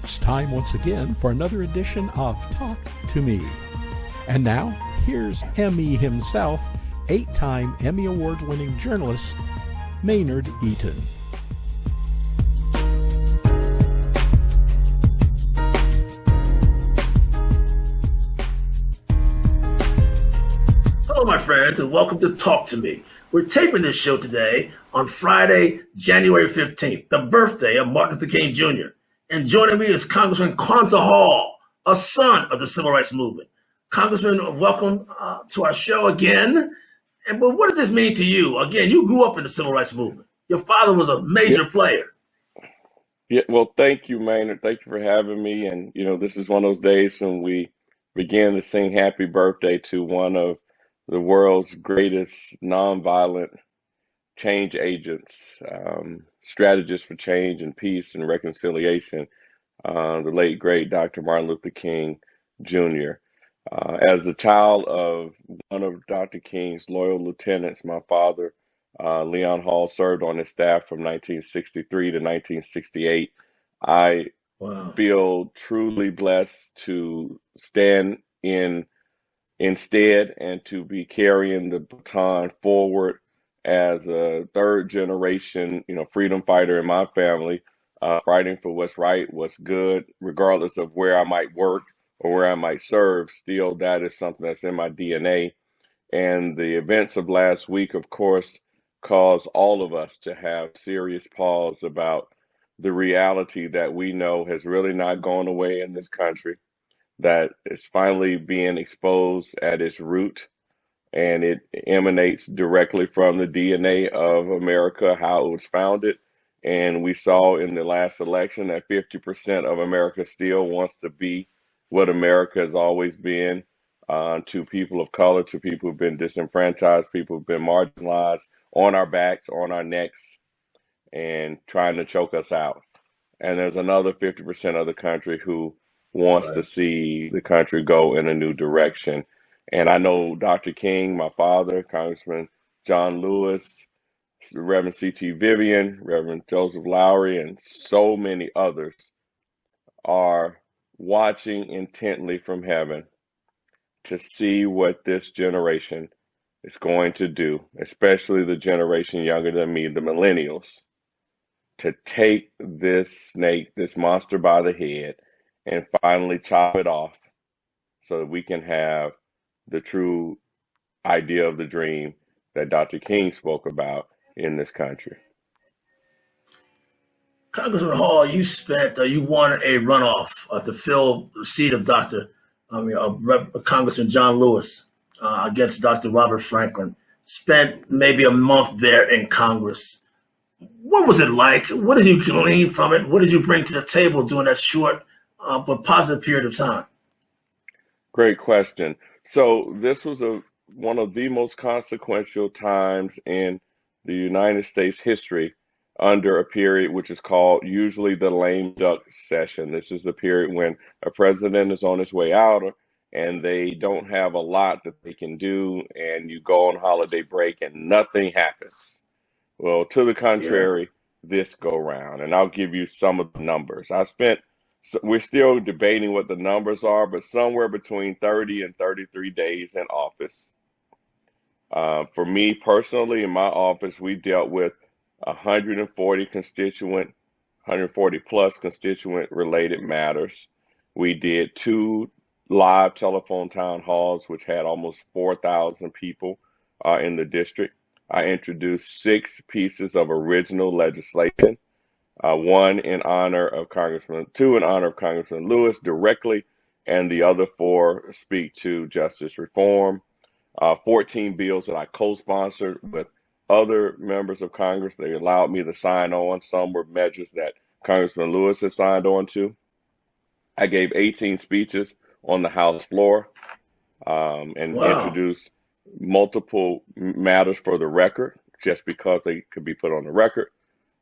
It's time once again for another edition of Talk to Me. And now, here's Emmy himself, 8-time Emmy Award-winning journalist, Maynard Eaton. Hello, my friends, and welcome to Talk to Me. We're taping this show today on Friday, January 15th, the birthday of Martin Luther King Jr. And joining me is Congressman Kwanza Hall, a son of the Civil Rights Movement. Congressman, welcome to our show again. But what does this mean to you? Again, you grew up in the Civil Rights Movement. Your father was a major player. Yeah, well, thank you, Maynard. Thank you for having me. And, this is one of those days when we begin to sing happy birthday to one of the world's greatest nonviolent change agents, strategists for change and peace and reconciliation, the late, great Dr. Martin Luther King Jr. As a child of one of Dr. King's loyal lieutenants, my father, Leon Hall, served on his staff from 1963 to 1968. I feel truly blessed to stand instead and to be carrying the baton forward as a third generation, freedom fighter in my family, fighting for what's right, what's good, regardless of where I might work or where I might serve. Still, that is something that's in my DNA. And the events of last week, of course, caused all of us to have serious pause about the reality that we know has really not gone away in this country, that is finally being exposed at its root, and it emanates directly from the DNA of America, how it was founded. And we saw in the last election that 50% of America still wants to be what America has always been, to people of color, to people who've been disenfranchised, people who've been marginalized, on our backs, on our necks, and trying to choke us out. And there's another 50% of the country who wants to see the country go in a new direction. And I know Dr. King, my father, Congressman John Lewis, Reverend C.T. Vivian, Reverend Joseph Lowry, and so many others are watching intently from heaven to see what this generation is going to do, especially the generation younger than me, the millennials, to take this snake, this monster by the head, and finally chop it off so that we can have the true idea of the dream that Dr. King spoke about in this country. Congressman Hall, you won a runoff to fill the seat of Congressman John Lewis against Dr. Robert Franklin. Spent maybe a month there in Congress. What was it like? What did you glean from it? What did you bring to the table during that short but positive period of time? Great question. So this was one of the most consequential times in the United States history under a period which is called usually the lame duck session. This is the period when a president is on his way out and they don't have a lot that they can do, and you go on holiday break and nothing happens. Well, to the contrary, this go round, and I'll give you some of the numbers. We're still debating what the numbers are, but somewhere between 30 and 33 days in office. For me personally, in my office, we dealt with 140 plus constituent related matters. We did 2 live telephone town halls, which had almost 4,000 people in the district. I introduced 6 pieces of original legislation, 2 in honor of Congressman Lewis directly, and the other 4 speak to justice reform. 14 bills that I co-sponsored with other members of Congress. They allowed me to sign on. Some were measures that Congressman Lewis had signed on to. I gave 18 speeches on the House floor and introduced multiple matters for the record, just because they could be put on the record.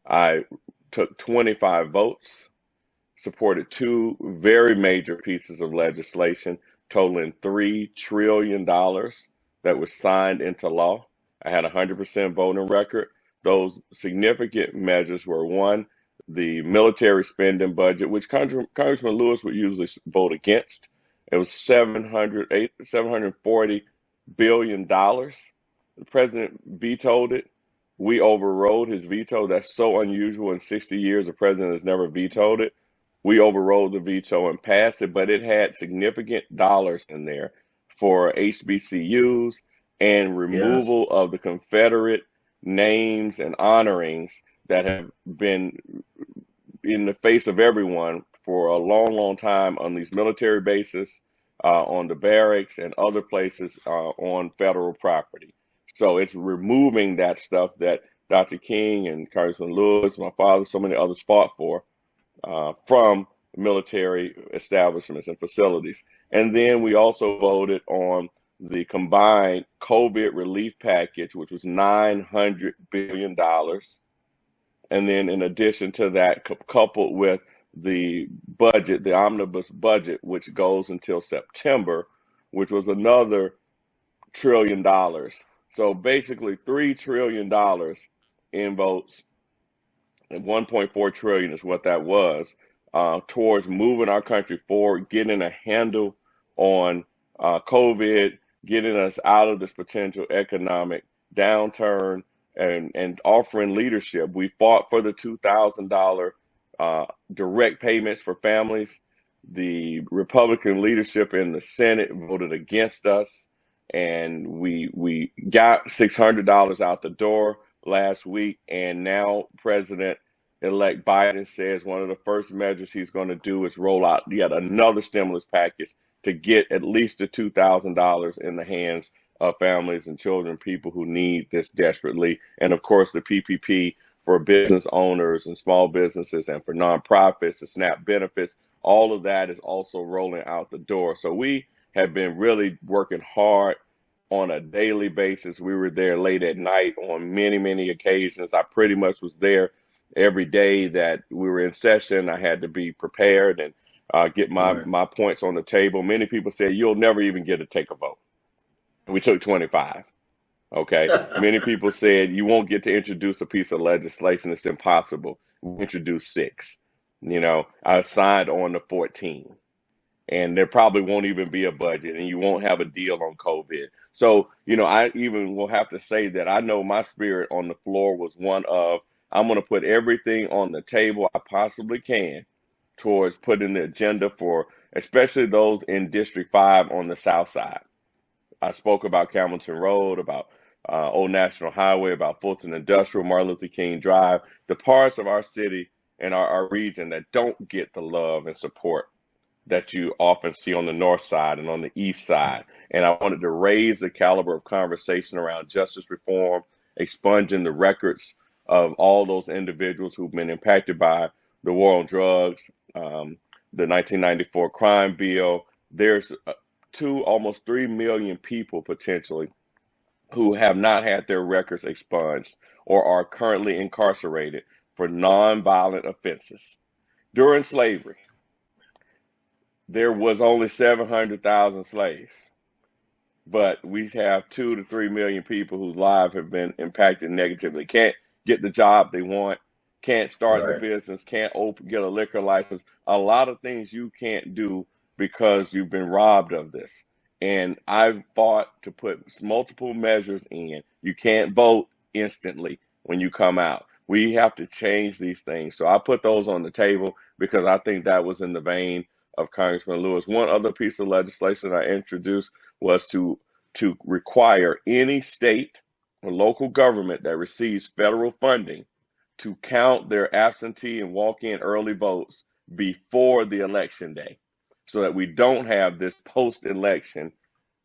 I took 25 votes, supported 2 very major pieces of legislation totaling $3 trillion that was signed into law. I had 100% voting record. Those significant measures were, 1, the military spending budget, which Congressman Lewis would usually vote against. It was $740 billion. The president vetoed it. We overrode his veto. That's so unusual. In 60 years, the president has never vetoed it. We overrode the veto and passed it, but it had significant dollars in there for HBCUs and Yeah. removal of the Confederate names and honorings that have been in the face of everyone for a long, long time on these military bases, on the barracks and other places on federal property. So it's removing that stuff that Dr. King and Congressman Lewis, my father, so many others fought for from military establishments and facilities. And then we also voted on the combined COVID relief package, which was $900 billion. And then in addition to that, coupled with the budget, the omnibus budget, which goes until September, which was another $1 trillion. So basically $3 trillion in votes, and 1.4 trillion is what that was, towards moving our country forward, getting a handle on COVID, getting us out of this potential economic downturn, and offering leadership. We fought for the $2,000 direct payments for families. The Republican leadership in the Senate voted against us, and we got $600 out the door last week. And now President-elect Biden says one of the first measures he's going to do is roll out yet another stimulus package to get at least the $2,000 in the hands of families and children, people who need this desperately. And of course, the PPP for business owners and small businesses and for nonprofits, the SNAP benefits, all of that is also rolling out the door. So we have been really working hard on a daily basis. We were there late at night on many, many occasions. I pretty much was there every day that we were in session. I had to be prepared and get my points on the table. Many people said, you'll never even get to take a vote. We took 25. Okay. Many people said you won't get to introduce a piece of legislation. It's impossible. We introduced 6. I signed on the 14. And there probably won't even be a budget, and you won't have a deal on COVID. So, I even will have to say that I know my spirit on the floor was one of, I'm going to put everything on the table I possibly can towards putting the agenda for, especially those in District 5 on the South Side. I spoke about Camilton Road, about Old National Highway, about Fulton Industrial, Martin Luther King Drive, the parts of our city and our region that don't get the love and support that you often see on the north side and on the east side. And I wanted to raise the caliber of conversation around justice reform, expunging the records of all those individuals who've been impacted by the war on drugs, the 1994 crime bill. There's almost 3 million people potentially who have not had their records expunged or are currently incarcerated for nonviolent offenses. During slavery, there was only 700,000 slaves, but we have 2 to 3 million people whose lives have been impacted negatively. Can't get the job they want, can't start the business, can't get a liquor license. A lot of things you can't do because you've been robbed of this. And I've fought to put multiple measures in. You can't vote instantly when you come out. We have to change these things. So I put those on the table because I think that was in the vein of Congressman Lewis. One other piece of legislation I introduced was to require any state or local government that receives federal funding to count their absentee and walk-in early votes before the election day, so that we don't have this post-election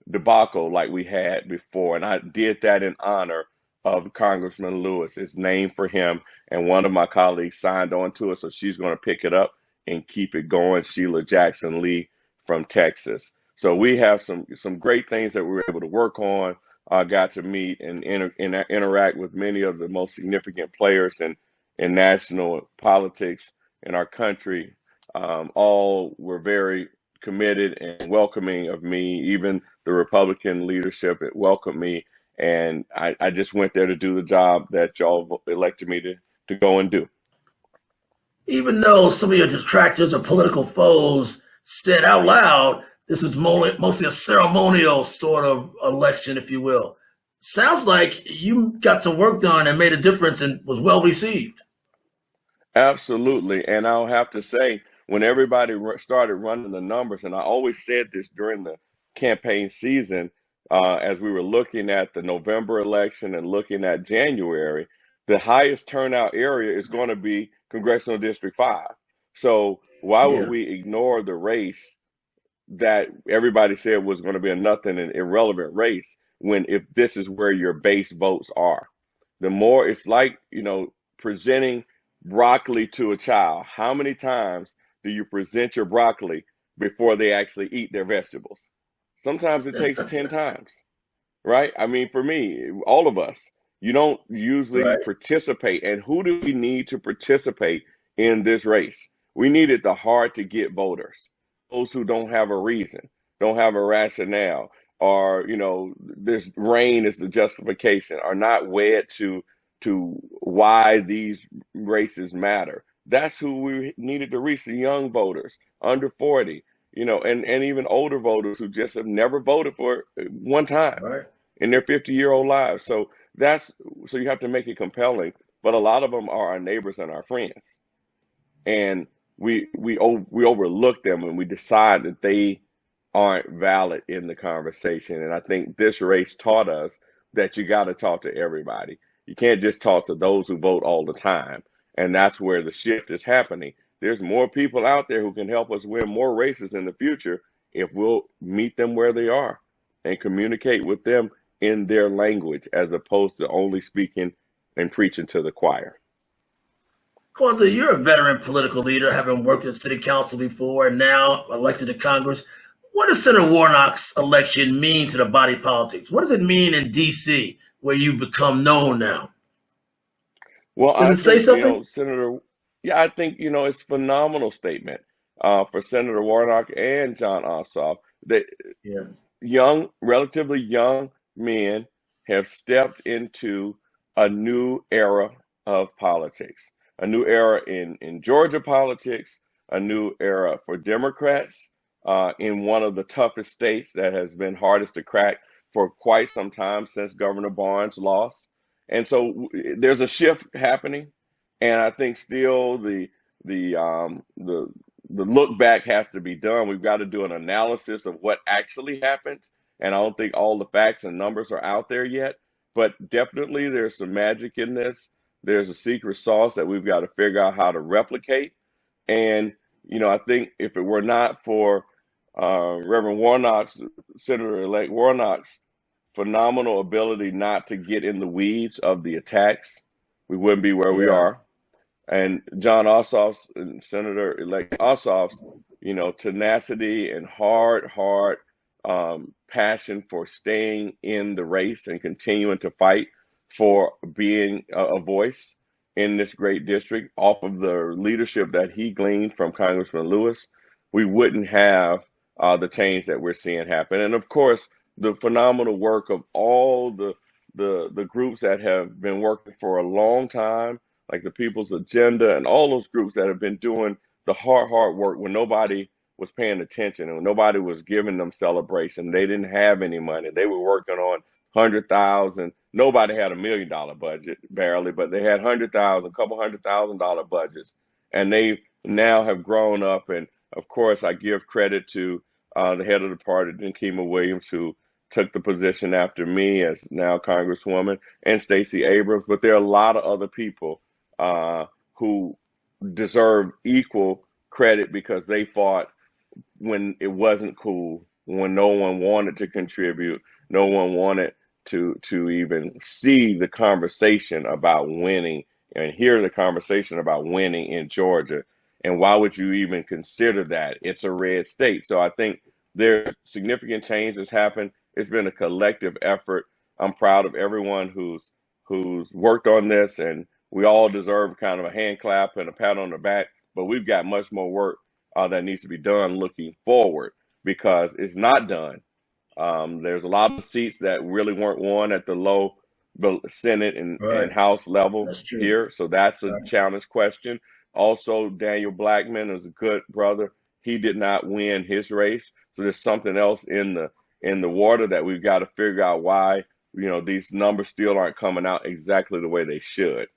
debacle like we had before. And I did that in honor of Congressman Lewis. It's named for him, and one of my colleagues signed on to it, so she's going to pick it up and keep it going, Sheila Jackson Lee from Texas. So we have some great things that we were able to work on. I got to meet and interact with many of the most significant players in national politics in our country. All were very committed and welcoming of me. Even the Republican leadership welcomed me. And I just went there to do the job that y'all elected me to go and do. even though some of your detractors or political foes said out loud this was mostly a ceremonial sort of election, if you will. Sounds like you got some work done and made a difference and was well received. Absolutely. And I'll have to say, when everybody started running the numbers, and I always said this during the campaign season, as we were looking at the November election and looking at January, the highest turnout area is going to be Congressional District 5. So why would Yeah, we ignore the race that everybody said was going to be a nothing and irrelevant race when if this is where your base votes are? The more it's like, presenting broccoli to a child. How many times do you present your broccoli before they actually eat their vegetables? Sometimes it takes 10 times, right? I mean, for me, all of us, you don't usually right. participate. And who do we need to participate in this race? We needed the hard to get voters, those who don't have a reason, don't have a rationale, or, this rain is the justification, are not wed to why these races matter. That's who we needed to reach, the young voters under 40, and even older voters who just have never voted for one time Right. in their 50-year-old lives. So you have to make it compelling, but a lot of them are our neighbors and our friends. And we overlook them and we decide that they aren't valid in the conversation. And I think this race taught us that you got to talk to everybody. You can't just talk to those who vote all the time. And that's where the shift is happening. There's more people out there who can help us win more races in the future if we'll meet them where they are and communicate with them in their language as opposed to only speaking and preaching to the choir. Kwanzaa, you're a veteran political leader, having worked in city council before and now elected to Congress. What does Senator Warnock's election mean to the body politics? What does it mean in D.C., where you become known now? Well, Does I it say think, something? Senator, yeah, I think, it's a phenomenal statement for Senator Warnock and John Ossoff that Yeah. relatively young men have stepped into a new era of politics, a new era in Georgia politics, a new era for Democrats in one of the toughest states that has been hardest to crack for quite some time since Governor Barnes lost. And so there's a shift happening, and I think still the um, the the look back has to be done. We've got to do an analysis of what actually happened, and I don't think all the facts and numbers are out there yet. But definitely, there's some magic in this. There's a secret sauce that we've got to figure out how to replicate. And I think if it were not for Reverend Warnock's, Senator-elect Warnock's phenomenal ability not to get in the weeds of the attacks, we wouldn't be where we Yeah. are. And John Ossoff's and Senator-elect Ossoff's, tenacity and hard passion for staying in the race and continuing to fight for being a voice in this great district off of the leadership that he gleaned from Congressman Lewis, we wouldn't have the change that we're seeing happen. And of course, the phenomenal work of all the groups that have been working for a long time, like the People's Agenda and all those groups that have been doing the hard work when nobody was paying attention and when nobody was giving them celebration. They didn't have any money. They were working on 100,000. Nobody had $1 million budget barely, but they had 100,000, couple $100,000 budgets, and they now have grown up. And of course, I give credit to the head of the party, Nikema Williams, who took the position after me as now Congresswoman, and Stacey Abrams. But there are a lot of other people who deserve equal credit because they fought when it wasn't cool, when no one wanted to contribute, no one wanted to even see the conversation about winning and hear the conversation about winning in Georgia. And why would you even consider that? It's a red state. So I think there significant change has happened. It's been a collective effort. I'm proud of everyone who's worked on this, and we all deserve kind of a hand clap and a pat on the back. But we've got much more work that needs to be done looking forward because it's not done. There's a lot of seats that really weren't won at the Senate and Right. House level That's true. here. So that's a Right. challenge question. Also, Daniel Blackman is a good brother. He did not win his race, so there's something else in the water that we've got to figure out why these numbers still aren't coming out exactly the way they should.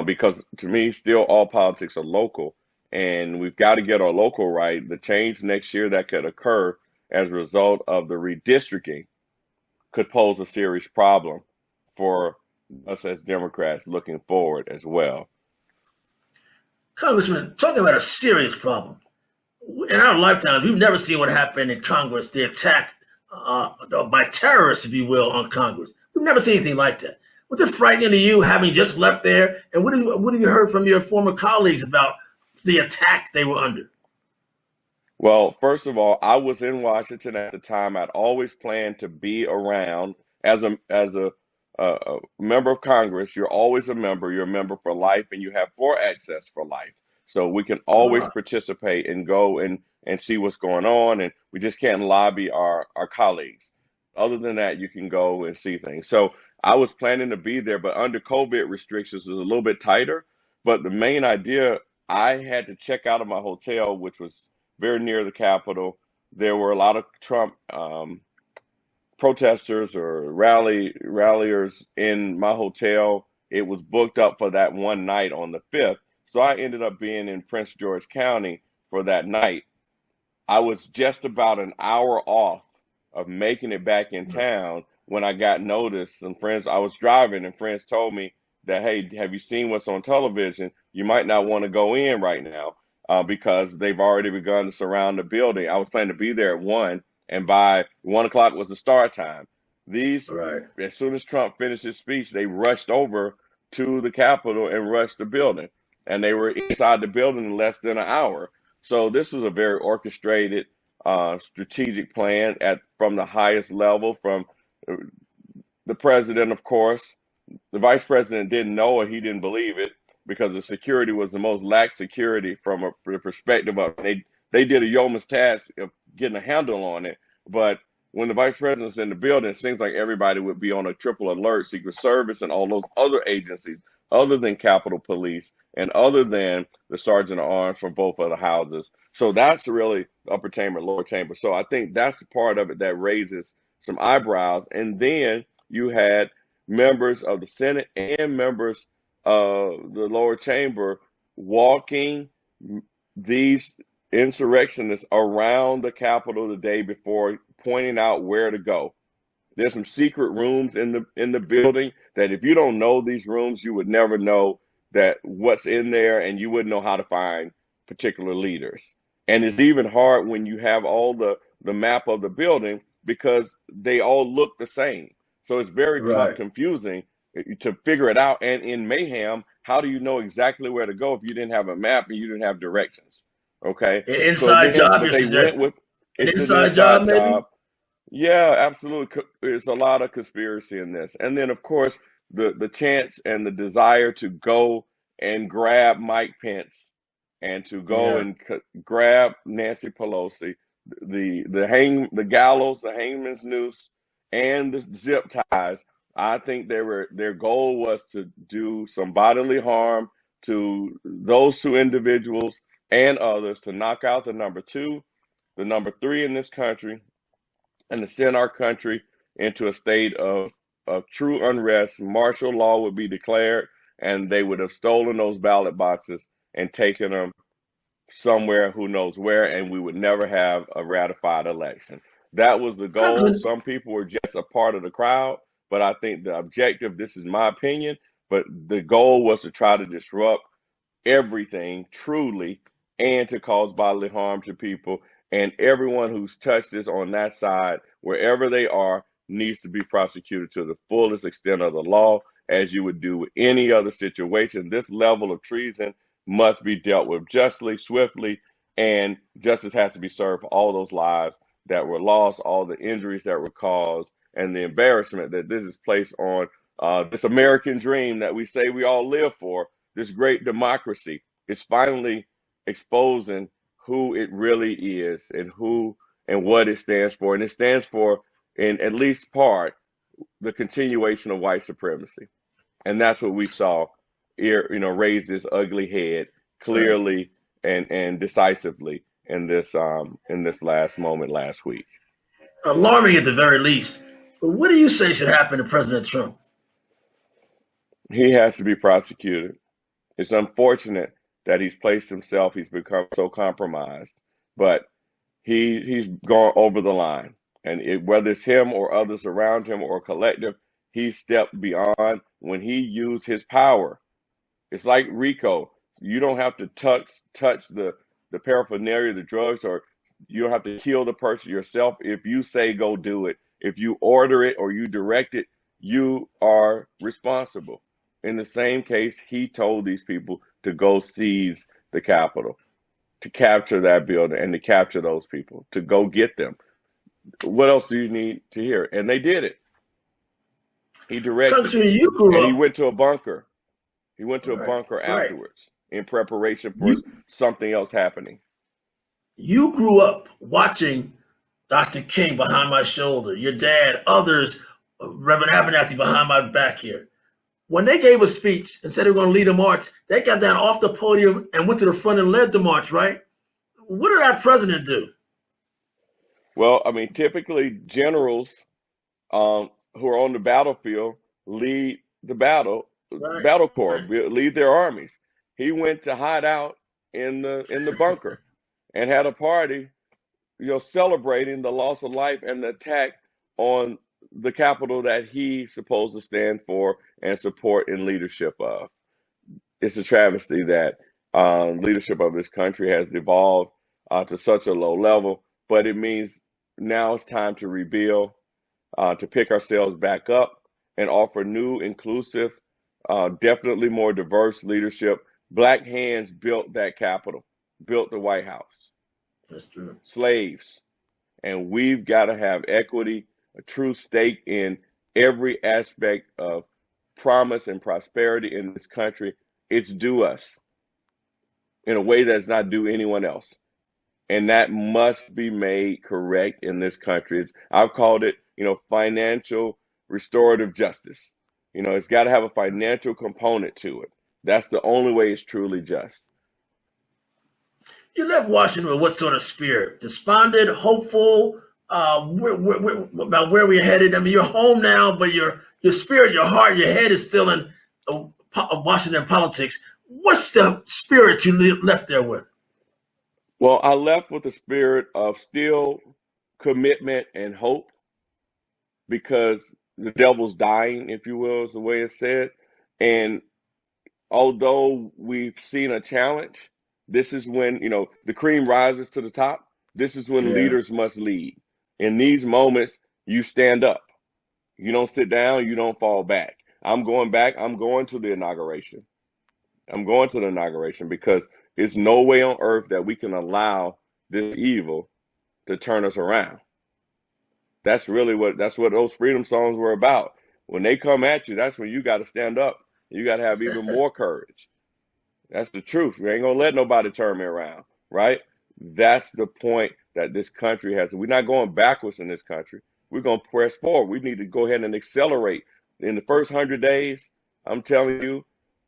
Because to me, still all politics are local, and we've got to get our local right. The change next year that could occur as a result of the redistricting could pose a serious problem for us as Democrats looking forward as well. Congressman, talking about a serious problem. In our lifetimes, we've never seen what happened in Congress, the attack by terrorists, if you will, on Congress. We've never seen anything like that. Was it frightening to you having just left there? And what have you heard from your former colleagues about the attack they were under? Well, first of all, I was in Washington at the time. I'd always planned to be around as a member of Congress. You're always a member. You're a member for life, and you have floor access for life. So we can always participate and go and see what's going on, and we just can't lobby our colleagues. Other than that, you can go and see things. So I was planning to be there, but under COVID restrictions, it was a little bit tighter. But the main idea, I had to check out of my hotel, which was very near the Capitol. There were a lot of Trump protesters or ralliers in my hotel. It was booked up for that one night on the 5th. So I ended up being in Prince George County for that night. I was just about an hour off of making it back in town when I got notice. And friends, I was driving and friends told me that, hey, have you seen what's on television? You might not want to go in right now because they've already begun to surround the building. I was planning to be there at 1, and by 1 o'clock was the start time. As soon as Trump finished his speech, they rushed over to the Capitol and rushed the building. And they were inside the building in less than an hour. So this was a very orchestrated, strategic plan from the highest level, from the president, of course. The vice president didn't know it. He didn't believe it because the security was the most lax security from the perspective of they did a yeoman's task of getting a handle on it. But when the vice president's in the building, it seems like everybody would be on a triple alert, Secret Service and all those other agencies, other than Capitol Police and other than the Sergeant at Arms from both of the houses. So that's really upper chamber, lower chamber. So I think that's the part of it that raises some eyebrows. And then you had members of the Senate and members of the lower chamber walking these insurrectionists around the Capitol the day before, pointing out where to go. There's some secret rooms in the building that if you don't know these rooms, you would never know that what's in there, and you wouldn't know how to find particular leaders. And it's even hard when you have all the map of the building because they all look the same. So it's very confusing to figure it out. And in mayhem, how do you know exactly where to go if you didn't have a map and you didn't have directions? Okay. Inside job, they went with an inside job, maybe? Yeah, absolutely. There's a lot of conspiracy in this. And then, of course, the chance and the desire to go and grab Mike Pence and to go and grab Nancy Pelosi, the gallows, the hangman's noose, and the zip ties. I think their goal was to do some bodily harm to those two individuals and others, to knock out the number 2, the number 3 in this country, and to send our country into a state of true unrest. Martial law would be declared, and they would have stolen those ballot boxes and taken them somewhere, who knows where, and we would never have a ratified election. That was the goal. Some people were just a part of the crowd, but I think the objective, this is my opinion, but the goal was to try to disrupt everything truly and to cause bodily harm to people. And everyone who's touched this on that side, wherever they are, needs to be prosecuted to the fullest extent of the law, as you would do with any other situation. This level of treason must be dealt with justly, swiftly, and justice has to be served for all those lives that were lost, all the injuries that were caused, and the embarrassment that this is placed on this American dream that we say we all live for, this great democracy. It's finally exposing who it really is and who and what it stands for. And it stands for, in at least part, the continuation of white supremacy. And that's what we saw here, raise this ugly head Right. clearly and decisively in this last moment last week. Alarming at the very least. But what do you say should happen to President Trump? He has to be prosecuted. It's unfortunate that he's placed himself, he's become so compromised, but he's gone over the line. And whether it's him or others around him or collective, he stepped beyond when he used his power. It's like RICO. You don't have to touch the paraphernalia, the drugs, or you don't have to kill the person yourself. If you say go do it, if you order it or you direct it, you are responsible. In the same case, he told these people to go seize the Capitol, to capture that building and to capture those people, to go get them. What else do you need to hear? And they did it. He directed Congressman, it. you grew And he up. went to a bunker. He went to a Right, bunker right. afterwards in preparation for You something else happening. you grew up watching Dr. King behind my shoulder, your dad, others, Reverend Abernathy behind my back here. When they gave a speech and said they were going to lead a march, they got down off the podium and went to the front and led the march, right? What did our president do? Well, I mean, typically generals who are on the battlefield lead the Right, battle corps, right. lead their armies. He went to hide out in the bunker and had a party, celebrating the loss of life and the attack on the capital that he supposed to stand for and support in leadership of. It's a travesty that leadership of this country has devolved to such a low level, but it means now it's time to rebuild, to pick ourselves back up and offer new, inclusive, definitely more diverse leadership. Black hands built that Capitol, built the White House, That's true. slaves. And we've got to have equity, a true stake in every aspect of promise and prosperity in this country. It's due us in a way that's not due anyone else. And that must be made correct in this country. I've called it, financial restorative justice. It's got to have a financial component to it. That's the only way it's truly just. You left Washington with what sort of spirit? Despondent, hopeful, about where we're headed? I mean, you're home now, but your spirit, your heart, your head is still in Washington politics. What's the spirit you left there with? Well, I left with a spirit of still commitment and hope because the devil's dying, if you will, is the way it's said. And although we've seen a challenge, this is when, the cream rises to the top. This is when Yeah. leaders must lead. In these moments, you stand up. You don't sit down, you don't fall back. I'm going back. I'm going to the inauguration. I'm going to the inauguration because there's no way on earth that we can allow this evil to turn us around. That's what those freedom songs were about. When they come at you, that's when you got to stand up. You got to have even more courage. That's the truth. We ain't gonna let nobody turn me around, right? That's the point that this country has. We're not going backwards in this country. We're gonna press forward. We need to go ahead and accelerate. In the first 100 days, I'm telling you,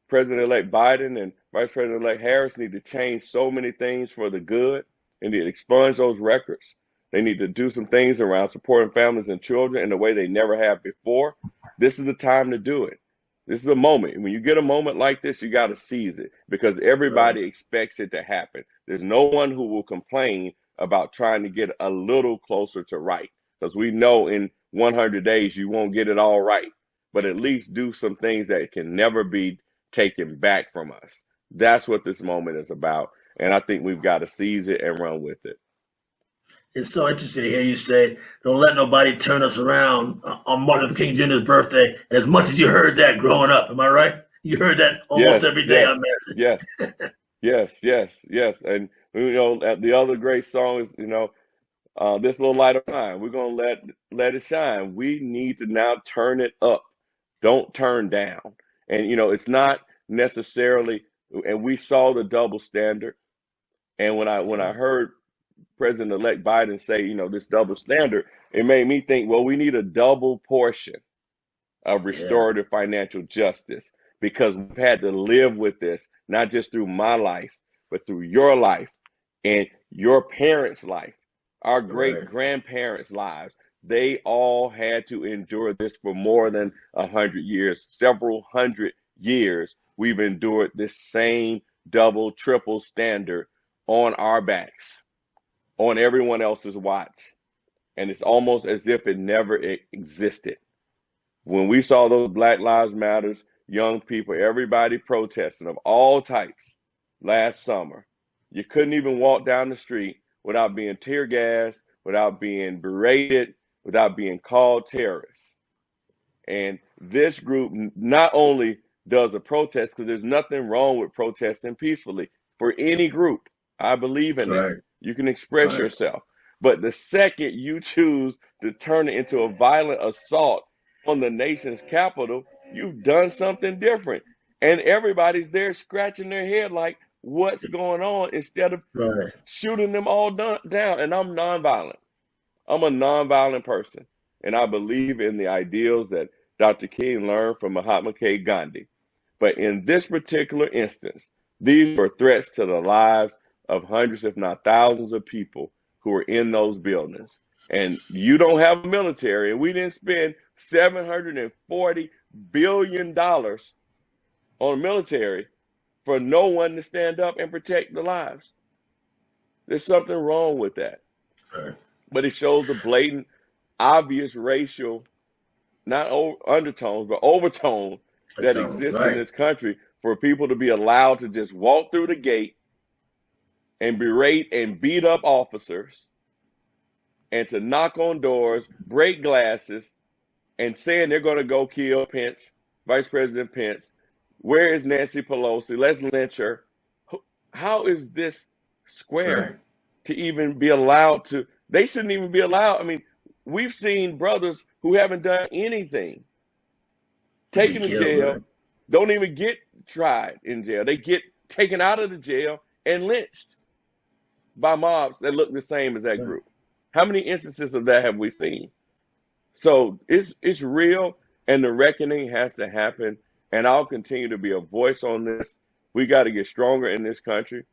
President-elect Biden and Vice President-elect Harris need to change so many things for the good. They need to expunge those records. They need to do some things around supporting families and children in a way they never have before. This is the time to do it. This is a moment. When you get a moment like this, you got to seize it because Right. everybody expects it to happen. There's no one who will complain about trying to get a little closer to right because we know in 100 days you won't get it all right, but at least do some things that can never be taken back from us. That's what this moment is about. And I think we've got to seize it and run with it. It's so interesting to hear you say, "Don't let nobody turn us around" on Martin Luther King Jr.'s birthday. And as much as you heard that growing up, am I right? You heard that almost Yes, every day, I yes, imagine. yes. Yes, yes, yes. And the other great song is, this little light of mine. We're gonna let it shine. We need to now turn it up. Don't turn down. And it's not necessarily. And we saw the double standard. And when I heard President-elect Biden say, this double standard, it made me think, well, we need a double portion of Yeah. restorative financial justice because we've had to live with this, not just through my life, but through your life and your parents' life, our great Right. grandparents' lives. They all had to endure this for more than 100 years, several hundred years. We've endured this same double, triple standard on our backs, on everyone else's watch. And it's almost as if it never existed. When we saw those Black Lives Matters, young people, everybody protesting of all types last summer, you couldn't even walk down the street without being tear gassed, without being berated, without being called terrorists. And this group not only does a protest, because there's nothing wrong with protesting peacefully for any group. I believe in that. Right. You can express Right. yourself. But the second you choose to turn it into a violent assault on the nation's capital, you've done something different. And everybody's there scratching their head like, what's going on, instead of Right. shooting them all down. And I'm nonviolent. I'm a nonviolent person. And I believe in the ideals that Dr. King learned from Mahatma K. Gandhi. But in this particular instance, these were threats to the lives of hundreds, if not thousands, of people who were in those buildings. And you don't have a military, and we didn't spend $740 billion on military for no one to stand up and protect the lives. There's something wrong with that. Right. But it shows the blatant, obvious racial, not undertones, but overtone that exists in Right. this country for people to be allowed to just walk through the gate and berate and beat up officers and to knock on doors, break glasses, and saying they're going to go kill Pence, Vice President Pence. Where is Nancy Pelosi? Let's lynch her. How is this square Right. to even be allowed to? They shouldn't even be allowed. I mean, we've seen brothers who haven't done anything taken to jail, Right. don't even get tried in jail. They get taken out of the jail and lynched by mobs that look the same as that Right. group. How many instances of that have we seen? So it's real, and the reckoning has to happen. And I'll continue to be a voice on this. We got to get stronger in this country.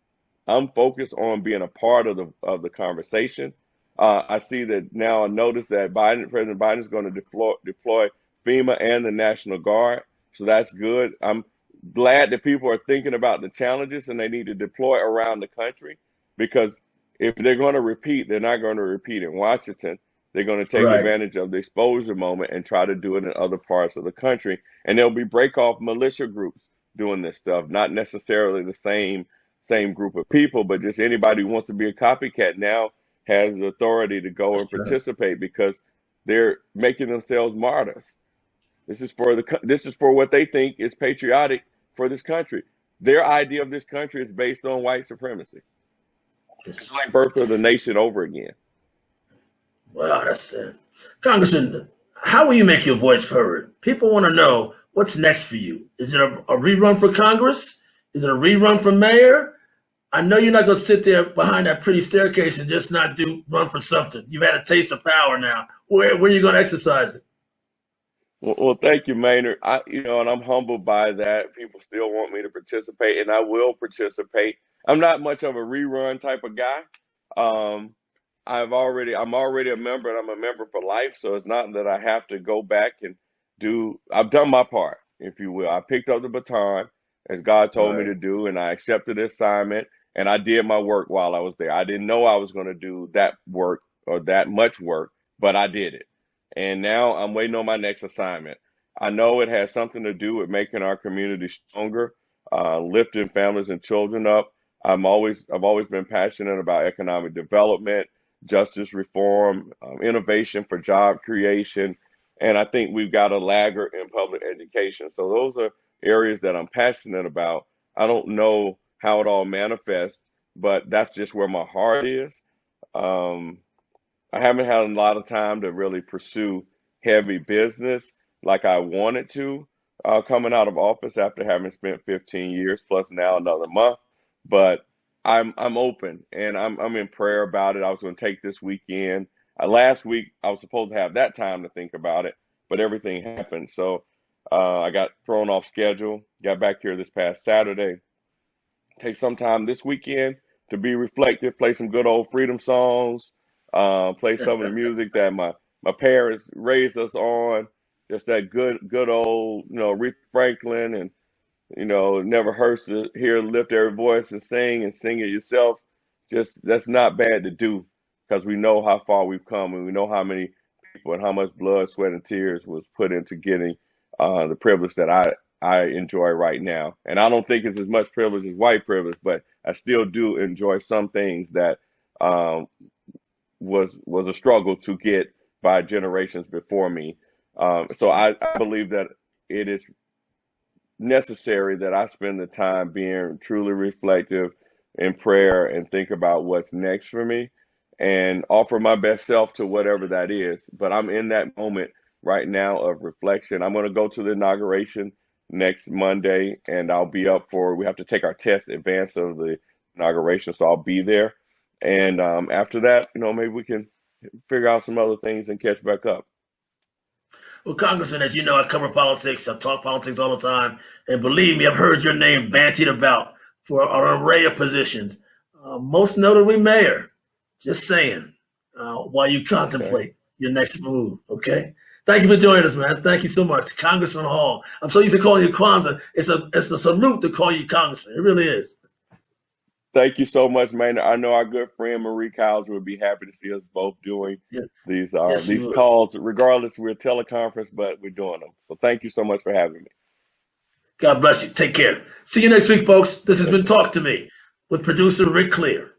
I'm focused on being a part of the conversation. I see that now. I notice that President Biden is going to deploy FEMA and the National Guard, so that's good. I'm glad that people are thinking about the challenges and they need to deploy around the country, because if they're going to repeat, they're not going to repeat in Washington. They're going to take Right. advantage of the exposure moment and try to do it in other parts of the country. And there'll be break-off militia groups doing this stuff, not necessarily the same group of people, but just anybody who wants to be a copycat now has the authority to go and That's right. participate, because they're making themselves martyrs. This is for what they think is patriotic for this country. Their idea of this country is based on white supremacy. It's like birth of the nation over again. Wow, that's it. Congressman, how will you make your voice heard? People want to know what's next for you. Is it a rerun for Congress? Is it a rerun for mayor? I know you're not going to sit there behind that pretty staircase and just not run for something. You've had a taste of power now. Where are you going to exercise it? Well, thank you, Maynard. And I'm humbled by that. People still want me to participate, and I will participate. I'm not much of a rerun type of guy. I'm already a member, and I'm a member for life. So it's not that I have to go back and I've done my part, if you will. I picked up the baton as God told me Right. to do, and I accepted the assignment, and I did my work while I was there. I didn't know I was going to do that work or that much work, but I did it. And now I'm waiting on my next assignment. I know it has something to do with making our community stronger, lifting families and children up. I've always been passionate about economic development, justice reform, innovation for job creation. And I think we've got a laggard in public education. So those are areas that I'm passionate about. I don't know how it all manifests, but that's just where my heart is. I haven't had a lot of time to really pursue heavy business like I wanted to, coming out of office after having spent 15 years plus now another month. But I'm open, and I'm in prayer about it. I was going to take this weekend. Last week I was supposed to have that time to think about it, but everything happened. So I got thrown off schedule. Got back here this past Saturday, take some time this weekend to be reflective, play some good old freedom songs, play some of the music that my parents raised us on, just that good old, Aretha Franklin, and, it never hurts to hear lift every voice and sing it yourself. Just that's not bad to do because we know how far we've come and we know how many people and how much blood, sweat, and tears was put into getting the privilege that I enjoy right now. And I don't think it's as much privilege as white privilege, but I still do enjoy some things that was a struggle to get by generations before me. So I believe that it is necessary that I spend the time being truly reflective in prayer and think about what's next for me and offer my best self to whatever that is. But I'm in that moment right now of reflection. I'm going to go to the inauguration next Monday, and I'll be up we have to take our test in advance of the inauguration, so I'll be there. And after that, maybe we can figure out some other things and catch back up. Well, Congressman, as you know, I cover politics. I talk politics all the time. And believe me, I've heard your name bantied about for an array of positions, most notably mayor. Just saying, while you contemplate your next move, okay? Thank you for joining us, man. Thank you so much. Congressman Hall. I'm so used to calling you Kwanza. It's a salute to call you Congressman. It really is. Thank you so much, man. I know our good friend Marie Cowles would be happy to see us both doing these calls. Regardless, we're a teleconference, but we're doing them. So thank you so much for having me. God bless you. Take care. See you next week, folks. This has been Talk to Me with producer Rick Clear.